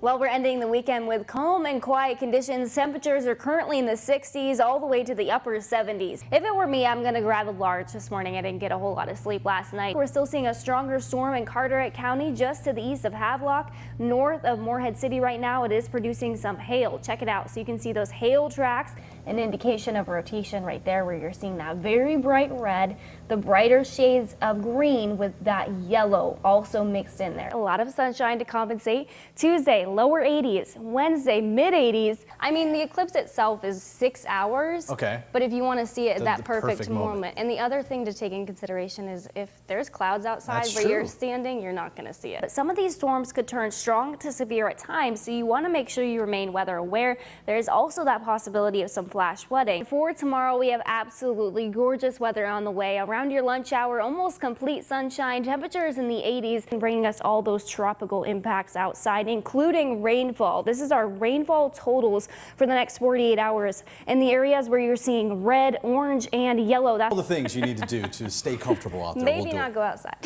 Well, we're ending the weekend with calm and quiet conditions. Temperatures are currently in the 60s all the way to the upper 70s. If it were me, I'm going to grab a large this morning. I didn't get a whole lot of sleep last night. We're still seeing a stronger storm in Carteret County just to the east of Havelock, north of Morehead City right now. It is producing some hail. Check it out so you can see those hail tracks, an indication of rotation right there where you're seeing that very bright red, the brighter shades of green with that yellow also mixed in there. A lot of sunshine to compensate. Tuesday, lower 80s. Wednesday, mid 80s. I mean, the eclipse itself is 6 hours. Okay. But if you want to see it at that perfect moment. And the other thing to take in consideration is if there's clouds outside where you're standing, you're not going to see it. But some of these storms could turn strong to severe at times, so you want to make sure you remain weather aware. There is also that possibility of some flash flooding. For tomorrow, we have absolutely gorgeous weather on the way. Around your lunch hour, almost complete sunshine, temperatures in the 80s, and bringing us all those tropical impacts outside, including rainfall. This is our rainfall totals for the next 48 hours in the areas where you're seeing red, orange, and yellow. That's all the things you need to do to stay comfortable out there. Maybe not go outside.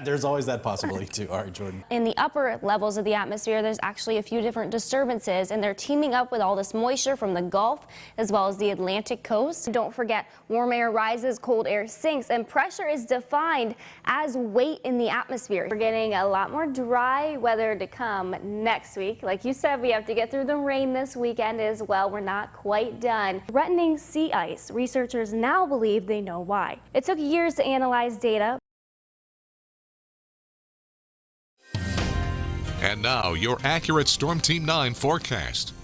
There's always that possibility too. All right, Jordyn. In the upper levels of the atmosphere, there's actually a few different disturbances, and they're teaming up with all this moisture from the Gulf as well as the Atlantic coast. Don't forget, warm air rises, cold air sinks, and pressure is defined as weight in the atmosphere. We're getting a lot more dry weather to come next week. Like you said, we have to get through the rain this weekend as well. We're not quite done. Threatening sea ice. Researchers now believe they know why. It took years to analyze data. And now, your accurate Storm Team 9 forecast.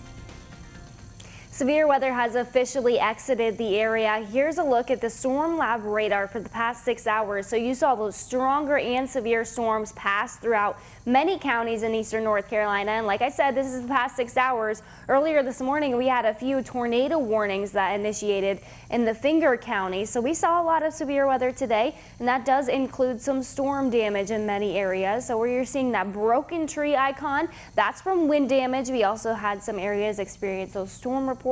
Severe weather has officially exited the area. Here's a look at the storm lab radar for the past 6 hours. So you saw those stronger and severe storms pass throughout many counties in eastern North Carolina. And like I said, this is the past 6 hours. Earlier this morning, we had a few tornado warnings that initiated in the Finger County. So we saw a lot of severe weather today, and that does include some storm damage in many areas. So where you're seeing that broken tree icon, that's from wind damage. We also had some areas experience those storm reports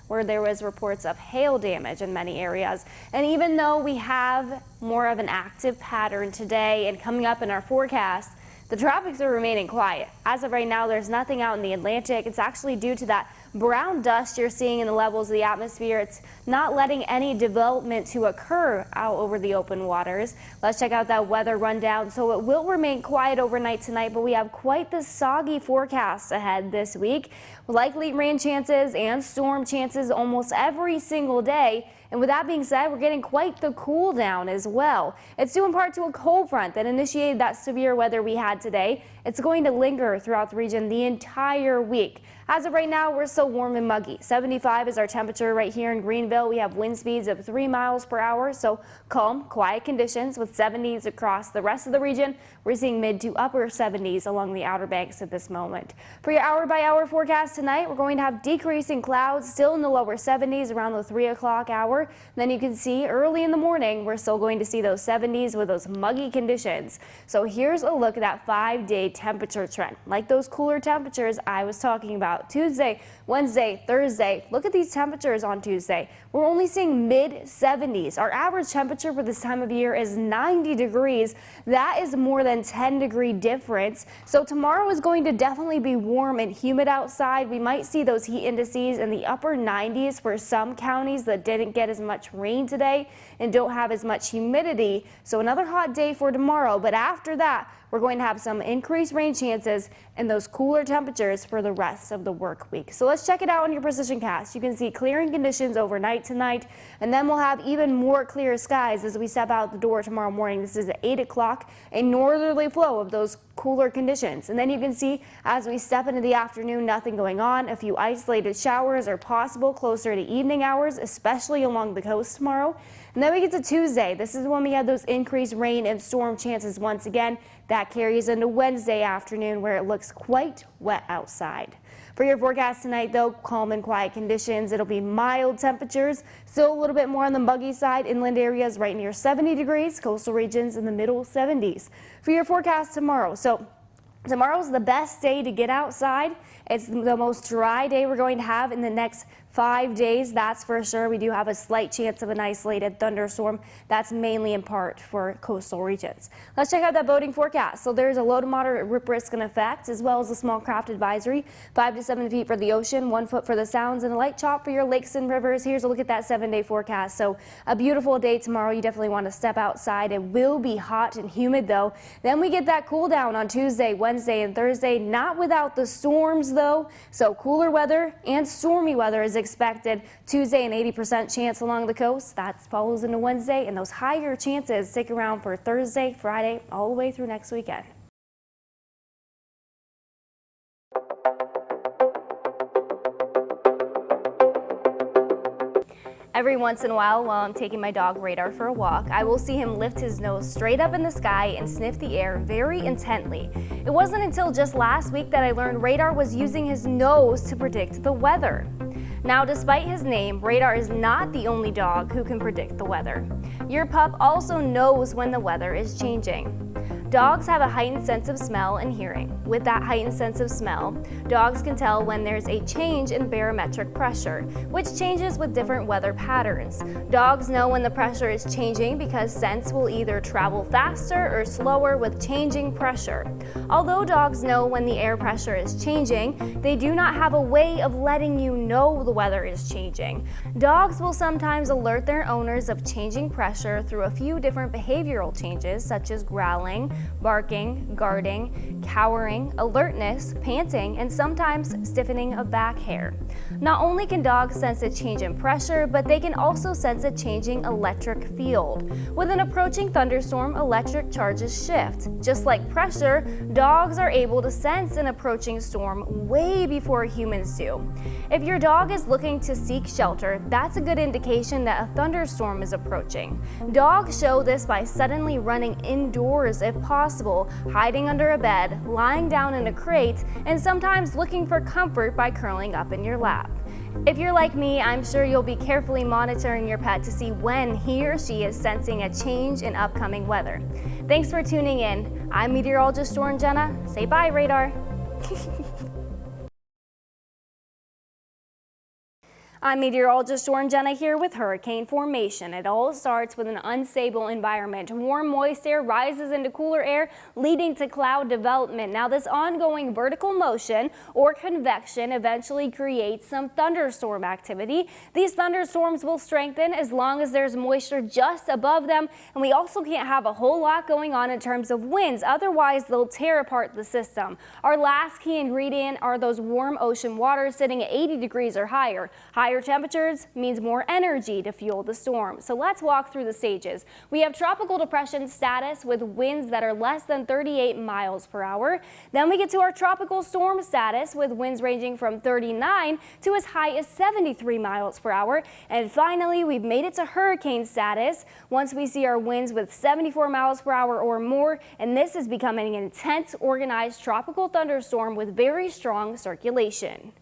where there was reports of hail damage in many areas. And even though we have more of an active pattern today and coming up in our forecast, the tropics are remaining quiet. As of right now, there's nothing out in the Atlantic. It's actually due to that brown dust you're seeing in the levels of the atmosphere. It's not letting any development to occur out over the open waters. Let's check out that weather rundown. So it will remain quiet overnight tonight, but we have quite the soggy forecast ahead this week. Likely rain chances and storm chances almost every single day. And with that being said, we're getting quite the cool down as well. It's due in part to a cold front that initiated that severe weather we had today. It's going to linger throughout the region the entire week. As of right now, we're still warm and muggy. 75 is our temperature right here in Greenville. We have wind speeds of 3 miles per hour, so calm, quiet conditions with 70s across the rest of the region. We're seeing mid to upper 70s along the Outer Banks at this moment. For your hour-by-hour forecast tonight, we're going to have decreasing clouds still in the lower 70s around the 3 o'clock hour. Then you can see early in the morning, we're still going to see those 70s with those muggy conditions. So here's a look at that 5-day temperature trend. Like those cooler temperatures I was talking about. Tuesday, Wednesday, Thursday. Look at these temperatures on Tuesday. We're only seeing mid 70s. Our average temperature for this time of year is 90 degrees. That is more than 10-degree difference. So tomorrow is going to definitely be warm and humid outside. We might see those heat indices in the upper 90s for some counties that didn't get as much rain today and don't have as much humidity. So another hot day for tomorrow. But after that, we're going to have some increased rain chances and those cooler temperatures for the rest of the work week. So let's check it out on your precision cast. You can see clearing conditions overnight tonight, and then we'll have even more clear skies as we step out the door tomorrow morning. This is at 8 o'clock, a northerly flow of those cooler conditions. And then you can see as we step into the afternoon, nothing going on. A few isolated showers are possible closer to evening hours, especially along the coast tomorrow. And then we get to Tuesday. This is when we have those increased rain and storm chances once again. That carries into Wednesday afternoon where it looks quite wet outside. For your forecast tonight, though, calm and quiet conditions. It'll be mild temperatures, still a little bit more on the muggy side. Inland areas right near 70 degrees, coastal regions in the middle 70s. For your forecast tomorrow, so tomorrow's the best day to get outside. It's the most dry day we're going to have in the next 5 days, that's for sure. We do have a slight chance of an isolated thunderstorm. That's mainly in part for coastal regions. Let's check out that boating forecast. So there's a low to moderate rip risk in effect, as well as a small craft advisory. 5 to 7 feet for the ocean, 1 foot for the sounds, and a light chop for your lakes and rivers. Here's a look at that 7-day forecast. So a beautiful day tomorrow. You definitely want to step outside. It will be hot and humid though. Then we get that cool down on Tuesday, Wednesday, and Thursday. Not without the storms though. So cooler weather and stormy weather is expected. Tuesday, an 80% chance along the coast. That follows into Wednesday, and those higher chances stick around for Thursday, Friday, all the way through next weekend. Every once in a while I'm taking my dog Radar for a walk, I will see him lift his nose straight up in the sky and sniff the air very intently. It wasn't until just last week that I learned Radar was using his nose to predict the weather. Now, despite his name, Radar is not the only dog who can predict the weather. Your pup also knows when the weather is changing. Dogs have a heightened sense of smell and hearing. With that heightened sense of smell, dogs can tell when there's a change in barometric pressure, which changes with different weather patterns. Dogs know when the pressure is changing because scents will either travel faster or slower with changing pressure. Although dogs know when the air pressure is changing, they do not have a way of letting you know the weather is changing. Dogs will sometimes alert their owners of changing pressure through a few different behavioral changes, such as growling, barking, guarding, cowering, alertness, panting, and sometimes stiffening of back hair. Not only can dogs sense a change in pressure, but they can also sense a changing electric field. With an approaching thunderstorm, electric charges shift. Just like pressure, dogs are able to sense an approaching storm way before humans do. If your dog is looking to seek shelter, that's a good indication that a thunderstorm is approaching. Dogs show this by suddenly running indoors if possible, hiding under a bed, lying down in a crate, and sometimes looking for comfort by curling up in your lap. If you're like me, I'm sure you'll be carefully monitoring your pet to see when he or she is sensing a change in upcoming weather. Thanks for tuning in. I'm Meteorologist Jordyn Jenna. Say bye, Radar. I'm Meteorologist Jordyn Jenna here with hurricane formation. It all starts with an unstable environment. Warm, moist air rises into cooler air, leading to cloud development. Now, this ongoing vertical motion or convection eventually creates some thunderstorm activity. These thunderstorms will strengthen as long as there's moisture just above them, and we also can't have a whole lot going on in terms of winds. Otherwise, they'll tear apart the system. Our last key ingredient are those warm ocean waters sitting at 80 degrees or higher. Higher temperatures means more energy to fuel the storm. So let's walk through the stages. We have tropical depression status with winds that are less than 38 miles per hour. Then we get to our tropical storm status with winds ranging from 39 to as high as 73 miles per hour. And finally, we've made it to hurricane status once we see our winds with 74 miles per hour or more. And this is becoming an intense, organized tropical thunderstorm with very strong circulation.